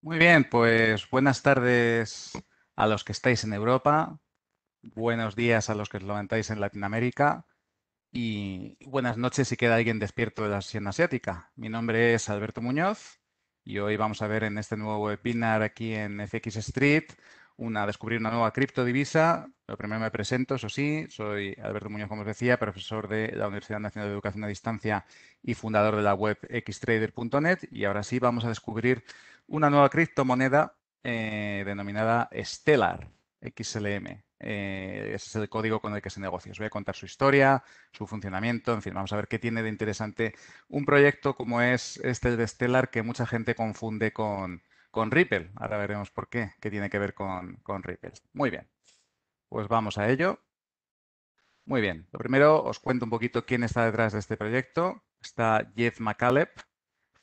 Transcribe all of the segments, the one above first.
Muy bien, pues buenas tardes a los que estáis en Europa, buenos días a los que os levantáis en Latinoamérica y buenas noches si queda alguien despierto de la sesión asiática. Mi nombre es Alberto Muñoz y hoy vamos a ver en este nuevo webinar aquí en FX Street descubrir una nueva criptodivisa. Lo primero me presento, eso sí, soy Alberto Muñoz, como os decía, profesor de la Universidad Nacional de Educación a Distancia y fundador de la web xtrader.net, y ahora sí vamos a descubrir una nueva criptomoneda denominada Stellar, XLM. Ese es el código con el que se negocia. Os voy a contar su historia, su funcionamiento, en fin, vamos a ver qué tiene de interesante un proyecto como es este de Stellar, que mucha gente confunde con Ripple. Ahora veremos por qué tiene que ver con Ripple. Muy bien, pues vamos a ello. Muy bien, lo primero os cuento un poquito quién está detrás de este proyecto. Está Jeff McCaleb,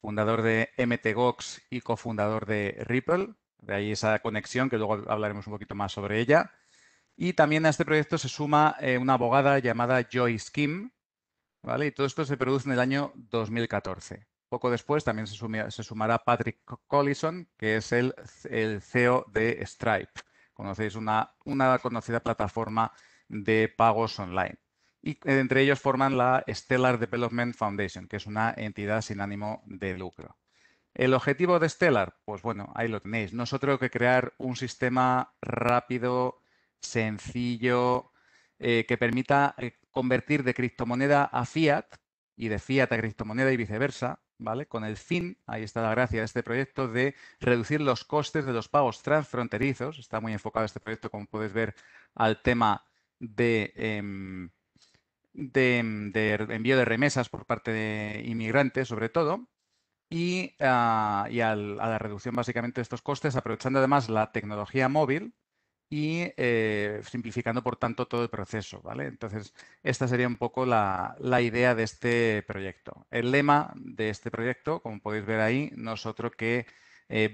fundador de MTGOX y cofundador de Ripple. De ahí esa conexión, que luego hablaremos un poquito más sobre ella. Y también a este proyecto se suma una abogada llamada Joyce Kim, ¿vale? Y todo esto se produce en el año 2014. Poco después también se sumará Patrick Collison, que es el CEO de Stripe. Conocéis una conocida plataforma de pagos online. Y entre ellos forman la Stellar Development Foundation, que es una entidad sin ánimo de lucro. ¿El objetivo de Stellar? Pues bueno, ahí lo tenéis. No es otro que crear un sistema rápido, sencillo, que permita convertir de criptomoneda a fiat y de fiat a criptomoneda y viceversa, ¿vale? Con el fin, ahí está la gracia de este proyecto, de reducir los costes de los pagos transfronterizos. Está muy enfocado este proyecto, como puedes ver, al tema de envío de remesas por parte de inmigrantes, sobre todo, a la reducción básicamente de estos costes, aprovechando además la tecnología móvil y simplificando, por tanto, todo el proceso, ¿vale? Entonces, esta sería un poco la idea de este proyecto. El lema de este proyecto, como podéis ver ahí, no es otro que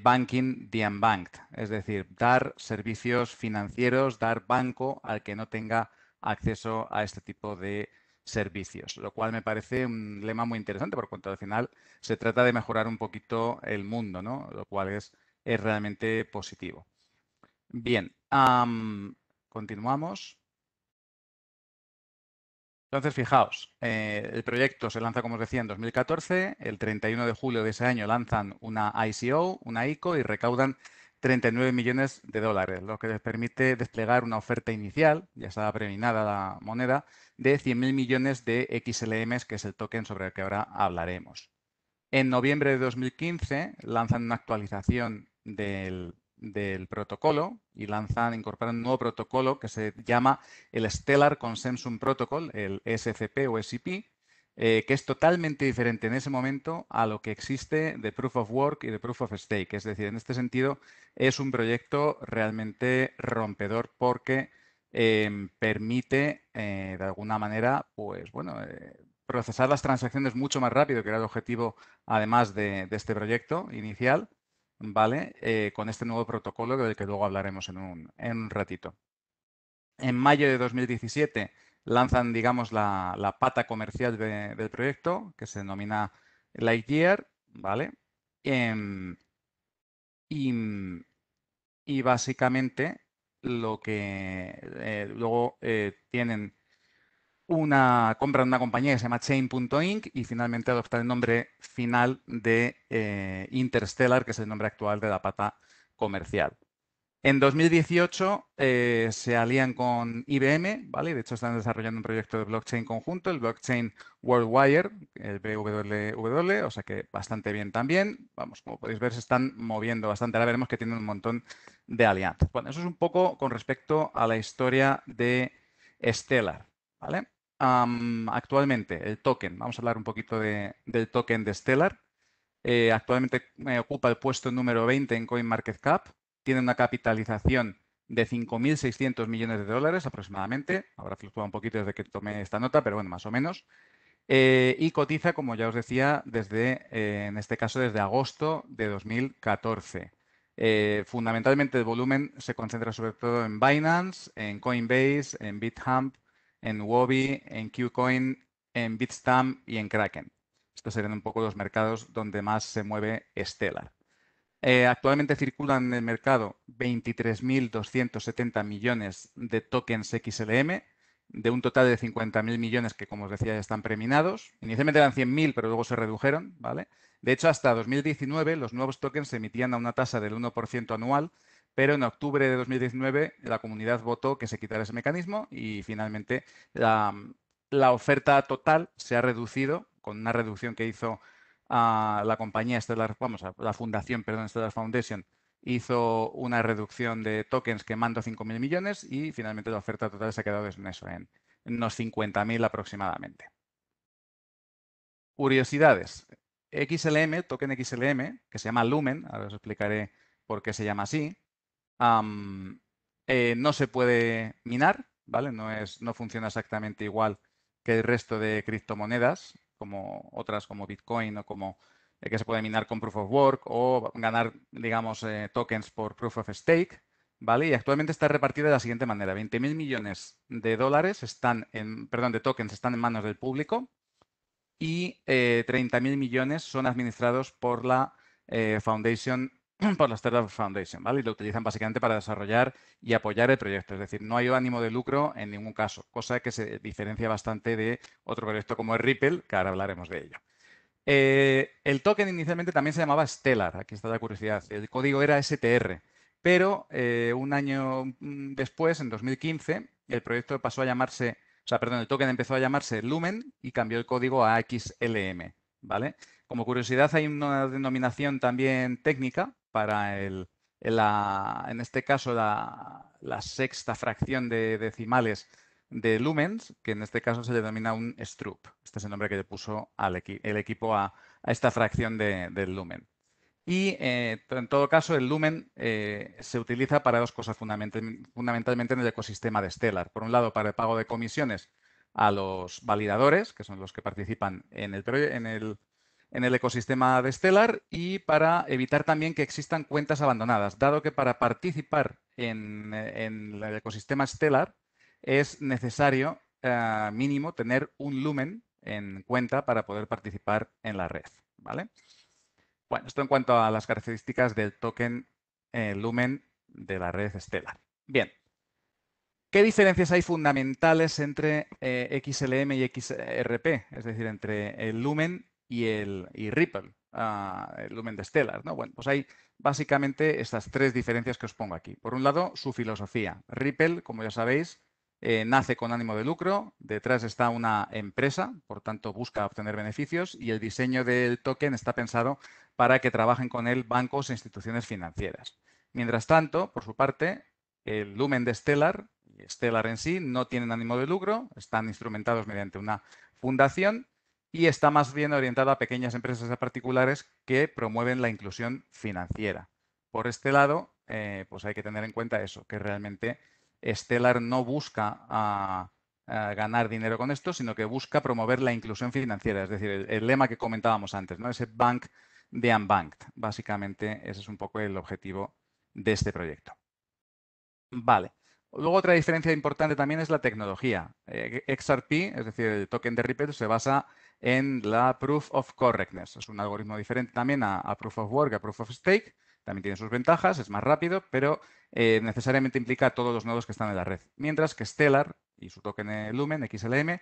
Banking the Unbanked, es decir, dar servicios financieros, dar banco al que no tenga acceso a este tipo de servicios, lo cual me parece un lema muy interesante, por cuanto al final se trata de mejorar un poquito el mundo, ¿no? Lo cual es realmente positivo. Bien, continuamos. Entonces, fijaos, el proyecto se lanza, como os decía, en 2014. El 31 de julio de ese año lanzan una ICO, una ICO, y recaudan 39 millones de dólares, lo que les permite desplegar una oferta inicial, ya estaba preminada la moneda, de 100.000 millones de XLMs, que es el token sobre el que ahora hablaremos. En noviembre de 2015 lanzan una actualización del protocolo y incorporan un nuevo protocolo que se llama el Stellar Consensus Protocol, el SCP o SCP, que es totalmente diferente en ese momento a lo que existe de Proof of Work y de Proof of Stake. Es decir, en este sentido es un proyecto realmente rompedor porque permite, de alguna manera, pues bueno, procesar las transacciones mucho más rápido, que era el objetivo además de este proyecto inicial, ¿vale? Con este nuevo protocolo del que luego hablaremos en un ratito. En mayo de 2017 lanzan, digamos, la pata comercial del proyecto, que se denomina Lightyear, ¿vale? Em, y, y básicamente lo que luego tienen compran una compañía que se llama Chain.inc y finalmente adoptan el nombre final de Interstellar, que es el nombre actual de la pata comercial. En 2018 se alían con IBM, ¿vale? De hecho, están desarrollando un proyecto de blockchain conjunto, el blockchain WorldWire, el BWW, o sea que bastante bien también. Vamos, como podéis ver, se están moviendo bastante. Ahora veremos que tienen un montón de alianzas. Bueno, eso es un poco con respecto a la historia de Stellar, ¿vale? Actualmente, el token, vamos a hablar un poquito del token de Stellar. Actualmente ocupa el puesto número 20 en CoinMarketCap. Tiene una capitalización de 5.600 millones de dólares aproximadamente. Ahora fluctúa un poquito desde que tomé esta nota, pero bueno, más o menos. Y cotiza, como ya os decía, en este caso desde agosto de 2014. Fundamentalmente el volumen se concentra sobre todo en Binance, en Coinbase, en BitHump, en Huobi, en KuCoin, en Bitstamp y en Kraken. Estos serían un poco los mercados donde más se mueve Stellar. Actualmente circulan en el mercado 23.270 millones de tokens XLM, de un total de 50.000 millones que, como os decía, ya están preminados. Inicialmente eran 100.000, pero luego se redujeron, ¿vale? De hecho, hasta 2019 los nuevos tokens se emitían a una tasa del 1% anual, pero en octubre de 2019 la comunidad votó que se quitara ese mecanismo y finalmente la oferta total se ha reducido con una reducción que hizo a la compañía Stellar, vamos, a la fundación, perdón, Stellar Foundation, hizo una reducción de tokens quemando 5.000 millones y finalmente la oferta total se ha quedado en eso, en unos 50.000 aproximadamente. Curiosidades. XLM, token XLM, que se llama Lumen, ahora os explicaré por qué se llama así, no se puede minar, ¿vale? No funciona exactamente igual que el resto de criptomonedas, como otras como Bitcoin o como que se puede minar con Proof of Work o ganar, digamos, tokens por Proof of Stake, ¿vale? Y actualmente está repartida de la siguiente manera. 20.000 millones de dólares de tokens están en manos del público y 30.000 millones son administrados por la Foundation, por la Stellar Foundation, ¿vale? Y lo utilizan básicamente para desarrollar y apoyar el proyecto. Es decir, no hay ánimo de lucro en ningún caso, cosa que se diferencia bastante de otro proyecto como es Ripple, que ahora hablaremos de ello. El token inicialmente también se llamaba Stellar, aquí está la curiosidad. El código era STR, pero un año después, en 2015, el proyecto pasó a llamarse, o sea, perdón, el token empezó a llamarse Lumen y cambió el código a XLM, ¿vale? Como curiosidad, hay una denominación también técnica para en este caso, la sexta fracción de decimales de lumens, que en este caso se le denomina un strup. Este es el nombre que le puso el equipo a esta fracción del lumen. Y en todo caso, el lumen se utiliza para dos cosas fundamentalmente en el ecosistema de Stellar. Por un lado, para el pago de comisiones a los validadores, que son los que participan en el ecosistema de Stellar, y para evitar también que existan cuentas abandonadas, dado que para participar en el ecosistema Stellar es necesario mínimo tener un lumen en cuenta para poder participar en la red, ¿vale? Bueno, esto en cuanto a las características del token Lumen de la red Stellar. Bien, ¿qué diferencias hay fundamentales entre XLM y XRP? Es decir, entre el Lumen y Ripple, el Lumen de Stellar, ¿no? Bueno, pues hay básicamente estas tres diferencias que os pongo aquí. Por un lado, su filosofía. Ripple, como ya sabéis, nace con ánimo de lucro, detrás está una empresa, por tanto busca obtener beneficios y el diseño del token está pensado para que trabajen con él bancos e instituciones financieras. Mientras tanto, por su parte, el Lumen de Stellar y Stellar en sí no tienen ánimo de lucro, están instrumentados mediante una fundación y está más bien orientado a pequeñas empresas y a particulares que promueven la inclusión financiera. Por este lado, pues hay que tener en cuenta eso, que realmente Stellar no busca ganar dinero con esto, sino que busca promover la inclusión financiera, es decir, el lema que comentábamos antes, ¿no? Ese bank de unbanked. Básicamente, ese es un poco el objetivo de este proyecto. Vale. Luego otra diferencia importante también es la tecnología. XRP, es decir, el token de Ripple, se basa en la Proof of Correctness. Es un algoritmo diferente también a Proof of Work, a Proof of Stake. También tiene sus ventajas, es más rápido, pero necesariamente implica a todos los nodos que están en la red. Mientras que Stellar y su token Lumen, XLM,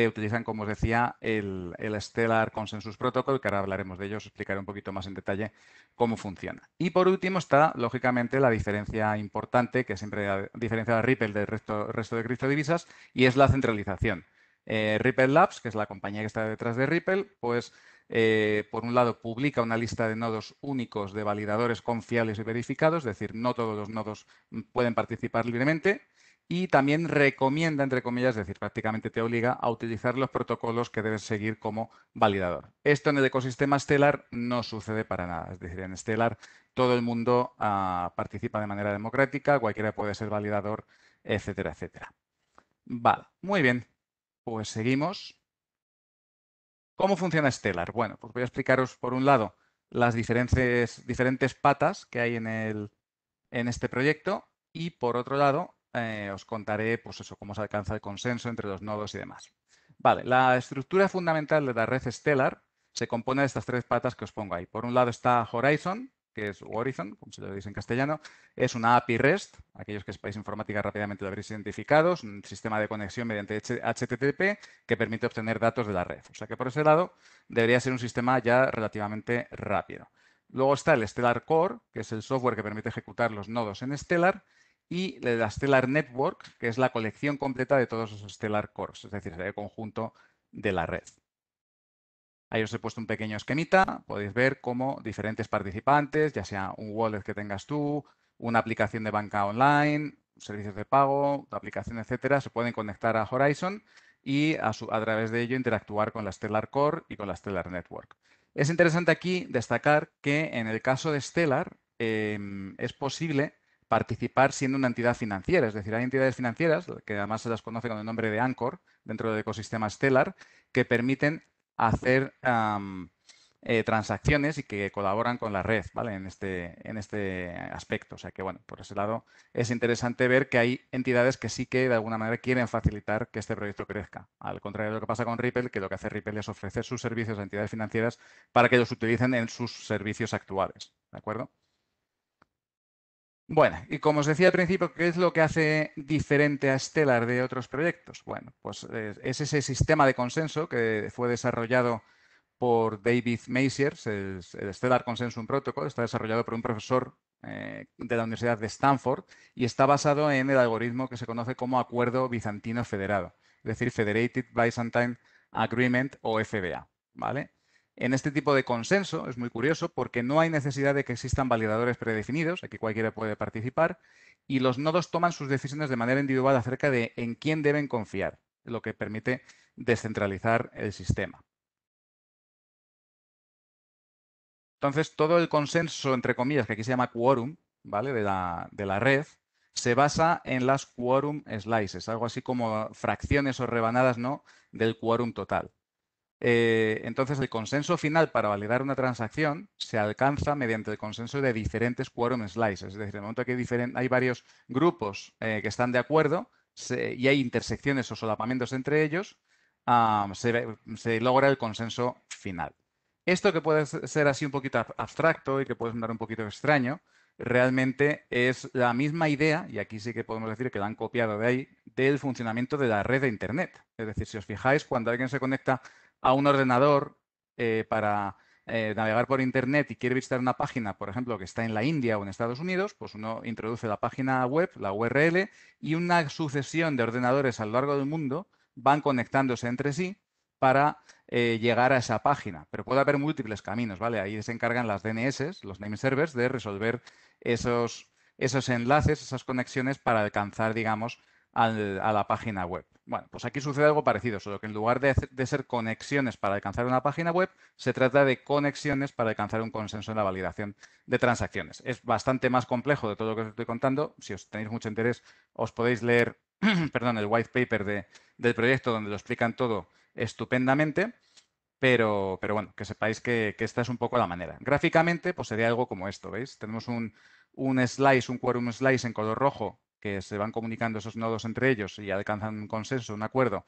utilizan, como os decía, el Stellar Consensus Protocol, que ahora hablaremos de ello, os explicaré un poquito más en detalle cómo funciona. Y por último está, lógicamente, la diferencia importante, que siempre diferencia a Ripple del resto de criptodivisas, y es la centralización. Ripple Labs, que es la compañía que está detrás de Ripple, pues por un lado publica una lista de nodos únicos de validadores confiables y verificados, es decir, no todos los nodos pueden participar libremente, y también recomienda, entre comillas, es decir, prácticamente te obliga a utilizar los protocolos que debes seguir como validador. Esto en el ecosistema Stellar no sucede para nada. Es decir, en Stellar todo el mundo participa de manera democrática, cualquiera puede ser validador, etcétera, etcétera. Vale, muy bien. Pues seguimos. ¿Cómo funciona Stellar? Bueno, pues voy a explicaros por un lado las diferentes patas que hay en este proyecto y por otro lado os contaré pues eso, cómo se alcanza el consenso entre los nodos y demás. Vale, la estructura fundamental de la red Stellar se compone de estas tres patas que os pongo ahí. Por un lado está Horizon, que es Horizon, como se lo dice en castellano, es una API REST, aquellos que sepáis informática rápidamente lo habréis identificado, es un sistema de conexión mediante HTTP que permite obtener datos de la red. O sea que por ese lado debería ser un sistema ya relativamente rápido. Luego está el Stellar Core, que es el software que permite ejecutar los nodos en Stellar, y la Stellar Network, que es la colección completa de todos esos Stellar Cores, es decir, el conjunto de la red. Ahí os he puesto un pequeño esquemita, podéis ver cómo diferentes participantes, ya sea un wallet que tengas tú, una aplicación de banca online, servicios de pago, aplicación, etcétera, se pueden conectar a Horizon y a través de ello interactuar con la Stellar Core y con la Stellar Network. Es interesante aquí destacar que en el caso de Stellar es posible participar siendo una entidad financiera, es decir, hay entidades financieras, que además se las conoce con el nombre de Anchor dentro del ecosistema Stellar, que permiten hacer transacciones y que colaboran con la red, ¿vale? En este aspecto. O sea que, bueno, por ese lado es interesante ver que hay entidades que sí que de alguna manera quieren facilitar que este proyecto crezca. Al contrario de lo que pasa con Ripple, que lo que hace Ripple es ofrecer sus servicios a entidades financieras para que los utilicen en sus servicios actuales, ¿de acuerdo? Bueno, y como os decía al principio, ¿qué es lo que hace diferente a Stellar de otros proyectos? Bueno, pues es ese sistema de consenso que fue desarrollado por David Masiers, el Stellar Consensus Protocol, está desarrollado por un profesor de la Universidad de Stanford y está basado en el algoritmo que se conoce como Acuerdo Bizantino Federado, es decir, Federated Byzantine Agreement o FBA, ¿vale? En este tipo de consenso es muy curioso porque no hay necesidad de que existan validadores predefinidos, aquí cualquiera puede participar, y los nodos toman sus decisiones de manera individual acerca de en quién deben confiar, lo que permite descentralizar el sistema. Entonces, todo el consenso, entre comillas, que aquí se llama quórum, ¿vale? De la red, se basa en las quórum slices, algo así como fracciones o rebanadas, ¿no? Del quórum total. Entonces, el consenso final para validar una transacción se alcanza mediante el consenso de diferentes quórum slices. Es decir, en el momento que hay varios grupos que están de acuerdo y hay intersecciones o solapamientos entre ellos, se logra el consenso final. Esto que puede ser así un poquito abstracto y que puede sonar un poquito extraño, realmente es la misma idea, y aquí sí que podemos decir que la han copiado de ahí, del funcionamiento de la red de Internet. Es decir, si os fijáis, cuando alguien se conecta a un ordenador para navegar por Internet y quiere visitar una página, por ejemplo, que está en la India o en Estados Unidos, pues uno introduce la página web, la URL, y una sucesión de ordenadores a lo largo del mundo van conectándose entre sí para llegar a esa página. Pero puede haber múltiples caminos, ¿vale? Ahí se encargan las DNS, los name servers, de resolver esos enlaces, esas conexiones para alcanzar, digamos, a la página web. Bueno, pues aquí sucede algo parecido, solo que en lugar de ser conexiones para alcanzar una página web, se trata de conexiones para alcanzar un consenso en la validación de transacciones. Es bastante más complejo de todo lo que os estoy contando. Si os tenéis mucho interés, os podéis leer perdón, el white paper del proyecto donde lo explican todo estupendamente. Pero bueno, que sepáis que esta es un poco la manera. Gráficamente, pues sería algo como esto, ¿veis? Tenemos un slice, un quórum slice en color rojo, que se van comunicando esos nodos entre ellos y alcanzan un consenso, un acuerdo,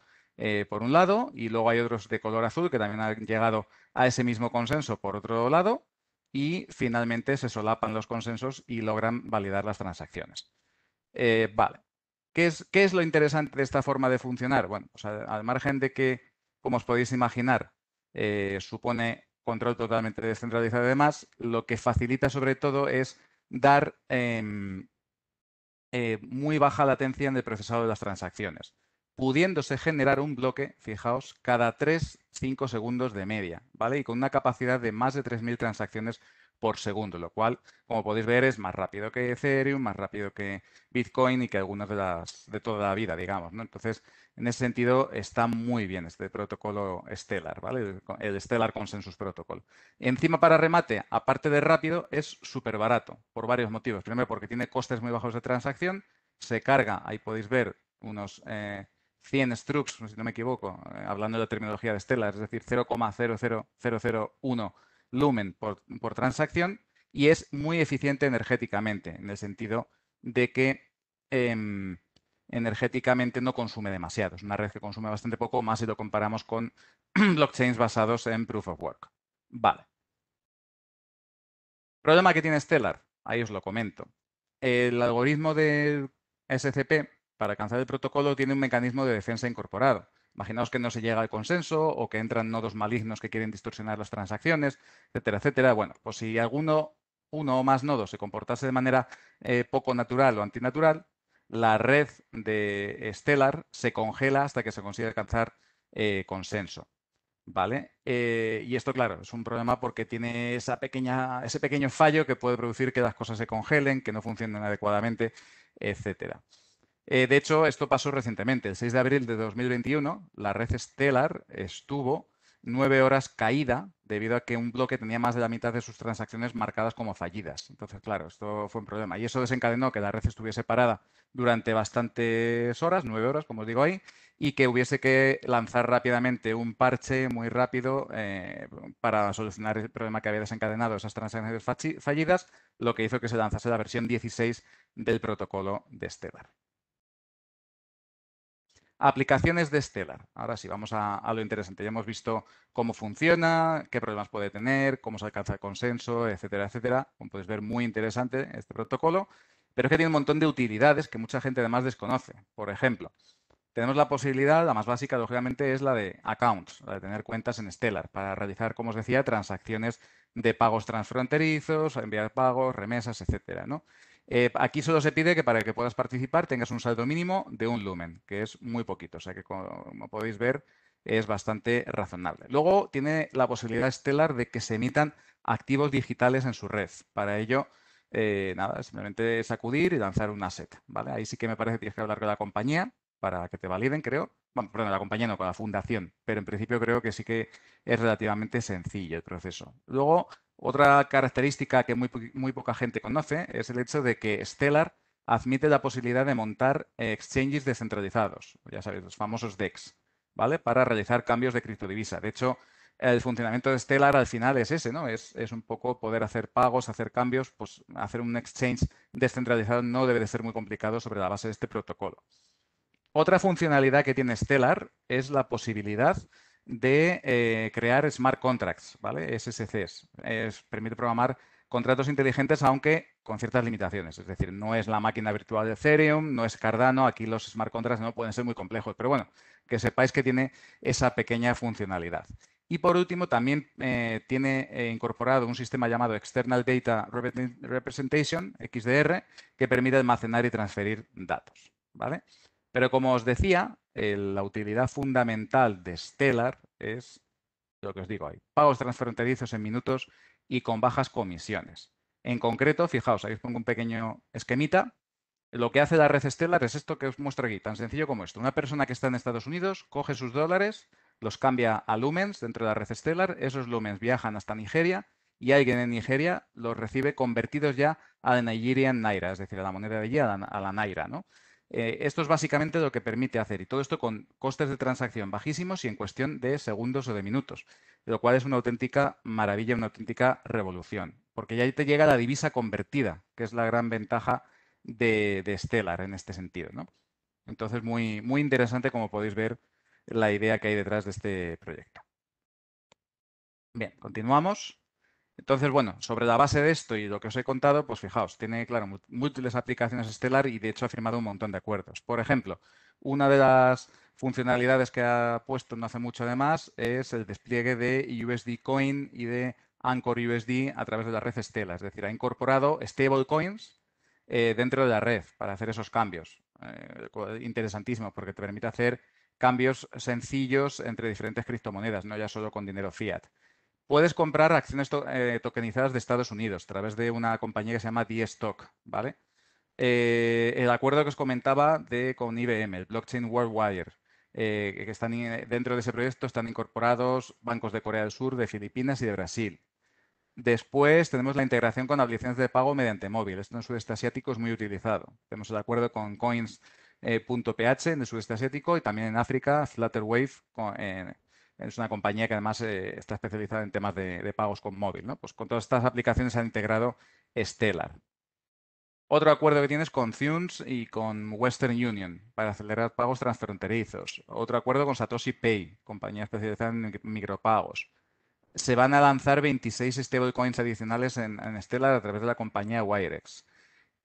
por un lado, y luego hay otros de color azul que también han llegado a ese mismo consenso por otro lado, y finalmente se solapan los consensos y logran validar las transacciones. Vale. ¿Qué es lo interesante de esta forma de funcionar? Bueno, pues al margen de que, como os podéis imaginar, supone control totalmente descentralizado y demás, lo que facilita sobre todo es dar muy baja latencia en el procesado de las transacciones, pudiéndose generar un bloque, fijaos, cada 3-5 segundos de media, ¿vale? Y con una capacidad de más de 3.000 transacciones por segundo, lo cual, como podéis ver, es más rápido que Ethereum, más rápido que Bitcoin y que algunas de toda la vida, digamos, ¿no? Entonces, en ese sentido, está muy bien este protocolo Stellar, ¿vale? El Stellar Consensus Protocol. Encima, para remate, aparte de rápido, es súper barato por varios motivos. Primero, porque tiene costes muy bajos de transacción, se carga, ahí podéis ver, unos 100 strux, si no me equivoco, hablando de la terminología de Stellar, es decir, 0,00001 lumen por transacción, y es muy eficiente energéticamente, en el sentido de que energéticamente no consume demasiado. Es una red que consume bastante poco, más si lo comparamos con blockchains basados en Proof of Work. Vale. Problema que tiene Stellar, ahí os lo comento. El algoritmo de SCP para alcanzar el protocolo tiene un mecanismo de defensa incorporado. Imaginaos que no se llega al consenso o que entran nodos malignos que quieren distorsionar las transacciones, etcétera, etcétera. Bueno, pues si uno o más nodos se comportase de manera poco natural o antinatural, la red de Stellar se congela hasta que se consiga alcanzar consenso. ¿Vale? Y esto, claro, es un problema porque tiene ese pequeño fallo que puede producir que las cosas se congelen, que no funcionen adecuadamente, etcétera. De hecho, esto pasó recientemente. El 6 de abril de 2021, la red Stellar estuvo 9 horas caída debido a que un bloque tenía más de la mitad de sus transacciones marcadas como fallidas. Entonces, claro, esto fue un problema. Y eso desencadenó que la red estuviese parada durante bastantes horas, 9 horas, como os digo ahí, y que hubiese que lanzar rápidamente un parche muy rápido para solucionar el problema que había desencadenado esas transacciones fallidas, lo que hizo que se lanzase la versión 16 del protocolo de Stellar. Aplicaciones de Stellar. Ahora sí, vamos a lo interesante. Ya hemos visto cómo funciona, qué problemas puede tener, cómo se alcanza el consenso, etcétera, etcétera. Como podéis ver, muy interesante este protocolo, pero es que tiene un montón de utilidades que mucha gente además desconoce. Por ejemplo, tenemos la posibilidad, la más básica, lógicamente, es la de accounts, la de tener cuentas en Stellar para realizar, como os decía, transacciones de pagos transfronterizos, enviar pagos, remesas, etcétera, ¿no? Aquí solo se pide que para que puedas participar tengas un saldo mínimo de 1 lumen, que es muy poquito, o sea que como podéis ver es bastante razonable. Luego tiene la posibilidad Stellar de que se emitan activos digitales en su red. Para ello, nada, simplemente sacudir y lanzar un asset, ¿vale? Ahí sí que me parece que tienes que hablar con la compañía para que te validen, creo. Bueno, perdón, la compañía no, con la fundación, pero en principio creo que sí que es relativamente sencillo el proceso. Luego, otra característica que muy poca gente conoce es el hecho de que Stellar admite la posibilidad de montar exchanges descentralizados, ya sabéis, los famosos DEX, ¿vale? Para realizar cambios de criptodivisa. De hecho, el funcionamiento de Stellar al final es ese, ¿no? Es un poco poder hacer pagos, hacer cambios, pues hacer un exchange descentralizado no debe de ser muy complicado sobre la base de este protocolo. Otra funcionalidad que tiene Stellar es la posibilidad de crear smart contracts, ¿vale? SSCs. Permite programar contratos inteligentes, aunque con ciertas limitaciones. Es decir, no es la máquina virtual de Ethereum, no es Cardano. Aquí los smart contracts no pueden ser muy complejos, pero bueno, que sepáis que tiene esa pequeña funcionalidad. Y por último, también tiene incorporado un sistema llamado External Data Representation, XDR, que permite almacenar y transferir datos, ¿vale? Pero como os decía, la utilidad fundamental de Stellar es lo que os digo ahí, pagos transfronterizos en minutos y con bajas comisiones. En concreto, fijaos, ahí os pongo un pequeño esquemita. Lo que hace la red Stellar es esto que os muestro aquí, tan sencillo como esto. Una persona que está en Estados Unidos coge sus dólares, los cambia a lumens dentro de la red Stellar, esos lumens viajan hasta Nigeria y alguien en Nigeria los recibe convertidos ya a la Nigerian Naira, es decir, a la moneda de allí, a la Naira, ¿no? Esto es básicamente lo que permite hacer y todo esto con costes de transacción bajísimos y en cuestión de segundos o de minutos, lo cual es una auténtica maravilla, una auténtica revolución, porque ya te llega la divisa convertida, que es la gran ventaja de Stellar en este sentido, ¿no? Entonces, muy, muy interesante, como podéis ver, la idea que hay detrás de este proyecto. Bien, continuamos. Entonces, bueno, sobre la base de esto y lo que os he contado, pues fijaos, tiene, claro, múltiples aplicaciones Stellar y de hecho ha firmado un montón de acuerdos. Por ejemplo, una de las funcionalidades que ha puesto no hace mucho además es el despliegue de USD Coin y de Anchor USD a través de la red Stellar. Es decir, ha incorporado stablecoins dentro de la red para hacer esos cambios. Interesantísimo porque te permite hacer cambios sencillos entre diferentes criptomonedas, no ya solo con dinero fiat. Puedes comprar acciones tokenizadas de Estados Unidos a través de una compañía que se llama D-Stock, ¿vale? El acuerdo que os comentaba con IBM, el Blockchain World Wire, que están dentro de ese proyecto están incorporados bancos de Corea del Sur, de Filipinas y de Brasil. Después tenemos la integración con aplicaciones de pago mediante móvil. Esto en el sudeste asiático es muy utilizado. Tenemos el acuerdo con Coins.ph en el sudeste asiático y también en África, Flutterwave es una compañía que además está especializada en temas de pagos con móvil, ¿no? Pues con todas estas aplicaciones se han integrado Stellar. Otro acuerdo que tienes con Thunes y con Western Union para acelerar pagos transfronterizos. Otro acuerdo con Satoshi Pay, compañía especializada en micropagos. se van a lanzar 26 stablecoins adicionales en Stellar a través de la compañía Wirex.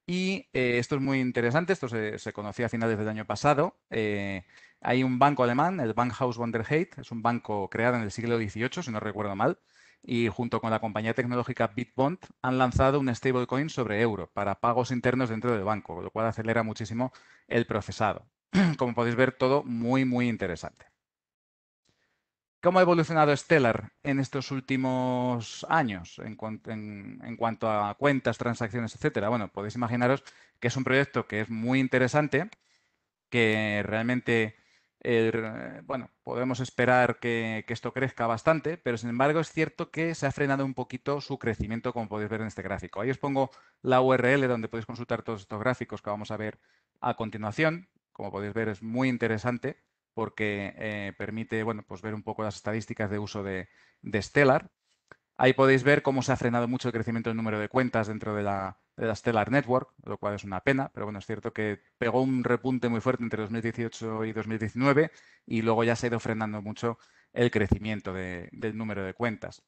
Y esto es muy interesante, esto se conoció a finales del año pasado. Hay un banco alemán, el Bankhaus Wonderhate, es un banco creado en el siglo XVIII, si no recuerdo mal, y junto con la compañía tecnológica Bitbond han lanzado un stablecoin sobre euro para pagos internos dentro del banco, lo cual acelera muchísimo el procesado. Como podéis ver, todo muy, muy interesante. ¿Cómo ha evolucionado Stellar en estos últimos años en cuanto a cuentas, transacciones, etcétera? Bueno, podéis imaginaros que es un proyecto que es muy interesante, que realmente, bueno, podemos esperar que esto crezca bastante, pero sin embargo es cierto que se ha frenado un poquito su crecimiento, como podéis ver en este gráfico. Ahí os pongo la URL donde podéis consultar todos estos gráficos que vamos a ver a continuación. Como podéis ver, es muy interesante porque permite, bueno, pues ver un poco las estadísticas de uso de Stellar. Ahí podéis ver cómo se ha frenado mucho el crecimiento del número de cuentas dentro de la Stellar Network, lo cual es una pena, pero bueno, es cierto que pegó un repunte muy fuerte entre 2018 y 2019 y luego ya se ha ido frenando mucho el crecimiento del número de cuentas.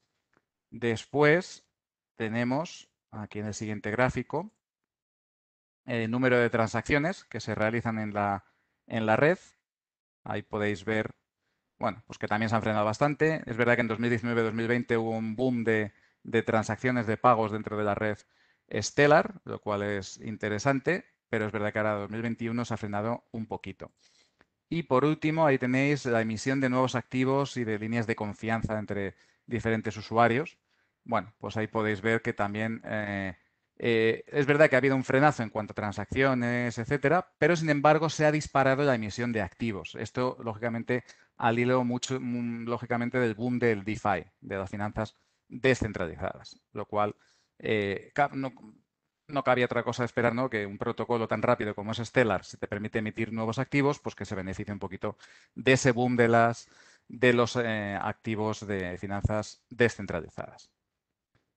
Después tenemos aquí en el siguiente gráfico el número de transacciones que se realizan en la red. Ahí podéis ver, bueno, pues que también se han frenado bastante. Es verdad que en 2019-2020 hubo un boom de transacciones de pagos dentro de la red Stellar, lo cual es interesante, pero es verdad que ahora 2021 se ha frenado un poquito. Y por último, ahí tenéis la emisión de nuevos activos y de líneas de confianza entre diferentes usuarios. Bueno, pues ahí podéis ver que también es verdad que ha habido un frenazo en cuanto a transacciones, etcétera, pero sin embargo se ha disparado la emisión de activos. Esto, lógicamente, al hilo mucho, lógicamente, del boom del DeFi, de las finanzas descentralizadas, lo cual no cabía otra cosa de esperar, ¿no? Que un protocolo tan rápido como es Stellar, si te permite emitir nuevos activos, pues que se beneficie un poquito de ese boom de los activos de finanzas descentralizadas.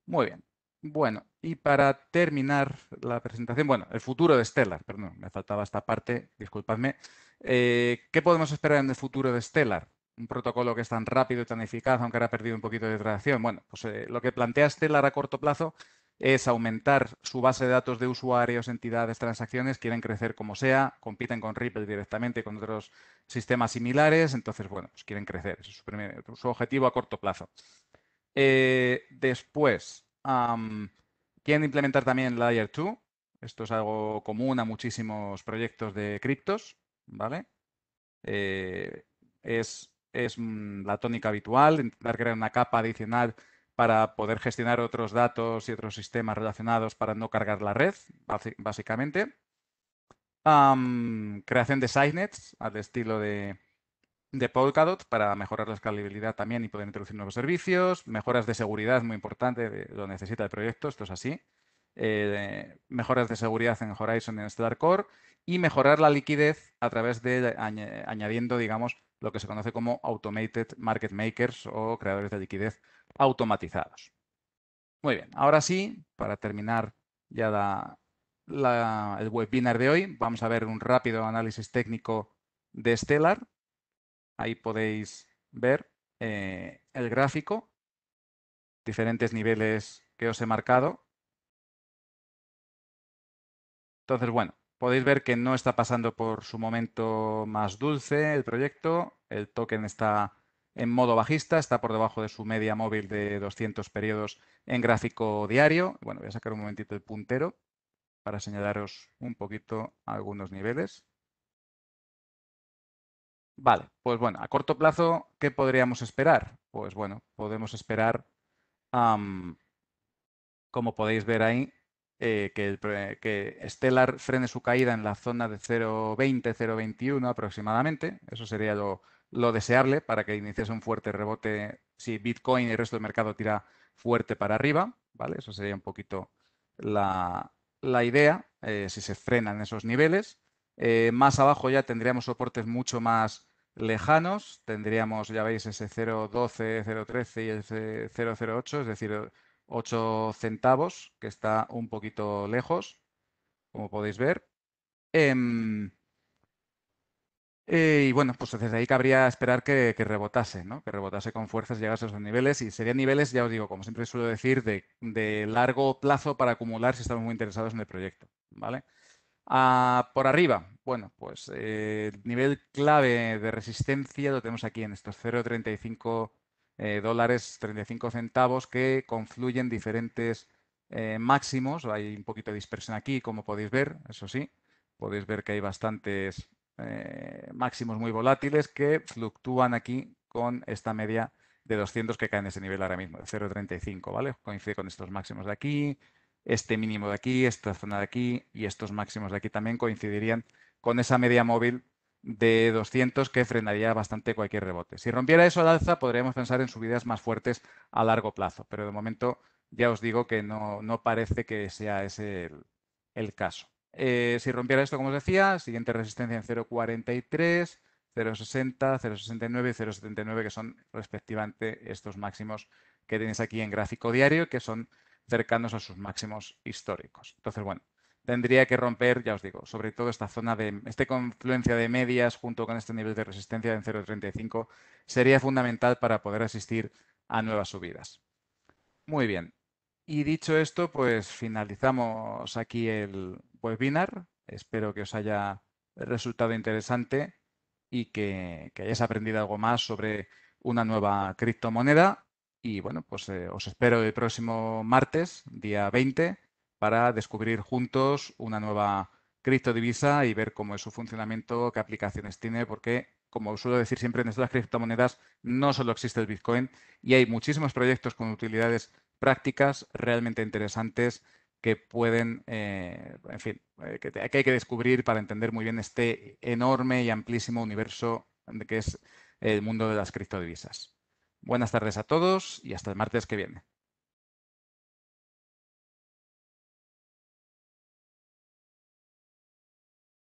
Muy bien. Bueno, y para terminar la presentación, bueno, el futuro de Stellar, perdón, me faltaba esta parte, disculpadme. ¿Qué podemos esperar en el futuro de Stellar? Un protocolo que es tan rápido y tan eficaz, aunque ahora ha perdido un poquito de tracción. Bueno, pues lo que plantea Stellar a corto plazo es aumentar su base de datos de usuarios, entidades, transacciones, quieren crecer como sea, compiten con Ripple directamente, con otros sistemas similares, entonces, bueno, pues quieren crecer, ese es su objetivo a corto plazo. Después, quieren implementar también Layer 2. Esto es algo común a muchísimos proyectos de criptos, ¿vale? Eh, es la tónica habitual, intentar crear una capa adicional para poder gestionar otros datos y otros sistemas relacionados para no cargar la red, básicamente. Creación de sidenets al estilo de Polkadot para mejorar la escalabilidad también y poder introducir nuevos servicios, mejoras de seguridad muy importante, lo necesita el proyecto, esto es así, mejoras de seguridad en Horizon y en Stellar Core y mejorar la liquidez a través de añadiendo, digamos, lo que se conoce como Automated Market Makers o creadores de liquidez automatizados. Muy bien, ahora sí, para terminar ya el webinar de hoy, vamos a ver un rápido análisis técnico de Stellar. Ahí podéis ver el gráfico, diferentes niveles que os he marcado. Entonces, bueno, podéis ver que no está pasando por su momento más dulce el proyecto. El token está en modo bajista, está por debajo de su media móvil de 200 periodos en gráfico diario. Bueno, voy a sacar un momentito el puntero para señalaros un poquito algunos niveles. Vale, pues bueno, a corto plazo, ¿qué podríamos esperar? Pues bueno, podemos esperar como podéis ver ahí, que Stellar frene su caída en la zona de 0,20, 0,21 aproximadamente. Eso sería lo deseable para que iniciase un fuerte rebote si Bitcoin y el resto del mercado tira fuerte para arriba, ¿vale? Eso sería un poquito la idea, si se frenan esos niveles. Más abajo ya tendríamos soportes mucho más lejanos. Tendríamos, ya veis, ese 0,12, 0,13 y ese 0,08, es decir, 8 centavos, que está un poquito lejos, como podéis ver. Em, Y bueno, pues desde ahí cabría esperar que rebotase, ¿no? Que rebotase con fuerzas, llegase a esos niveles. Y serían niveles, ya os digo, como siempre suelo decir, de largo plazo para acumular si estamos muy interesados en el proyecto, ¿vale? Por arriba, bueno, pues el nivel clave de resistencia lo tenemos aquí en estos 0,35 dólares, 35 centavos que confluyen diferentes máximos. Hay un poquito de dispersión aquí, como podéis ver, eso sí. Podéis ver que hay bastantes máximos muy volátiles que fluctúan aquí con esta media de 200 que cae en ese nivel ahora mismo, de 0,35, ¿vale? Coincide con estos máximos de aquí, este mínimo de aquí, esta zona de aquí y estos máximos de aquí también coincidirían con esa media móvil de 200 que frenaría bastante cualquier rebote. Si rompiera eso al alza, podríamos pensar en subidas más fuertes a largo plazo, pero de momento ya os digo que no parece que sea ese el caso. Si rompiera esto, como os decía, siguiente resistencia en 0,43, 0,60, 0,69 y 0,79, que son respectivamente estos máximos que tenéis aquí en gráfico diario, que son cercanos a sus máximos históricos. Entonces, bueno, tendría que romper, ya os digo, sobre todo esta zona de, esta confluencia de medias junto con este nivel de resistencia en 0,35 sería fundamental para poder asistir a nuevas subidas. Muy bien. Y dicho esto, pues finalizamos aquí el webinar. Espero que os haya resultado interesante y que hayáis aprendido algo más sobre una nueva criptomoneda. Y bueno, pues os espero el próximo martes, día 20, para descubrir juntos una nueva criptodivisa y ver cómo es su funcionamiento, qué aplicaciones tiene, porque, como suelo decir siempre, en estas criptomonedas no solo existe el Bitcoin y hay muchísimos proyectos con utilidades prácticas realmente interesantes que pueden, en fin, que hay que descubrir para entender muy bien este enorme y amplísimo universo que es el mundo de las criptodivisas. Buenas tardes a todos y hasta el martes que viene.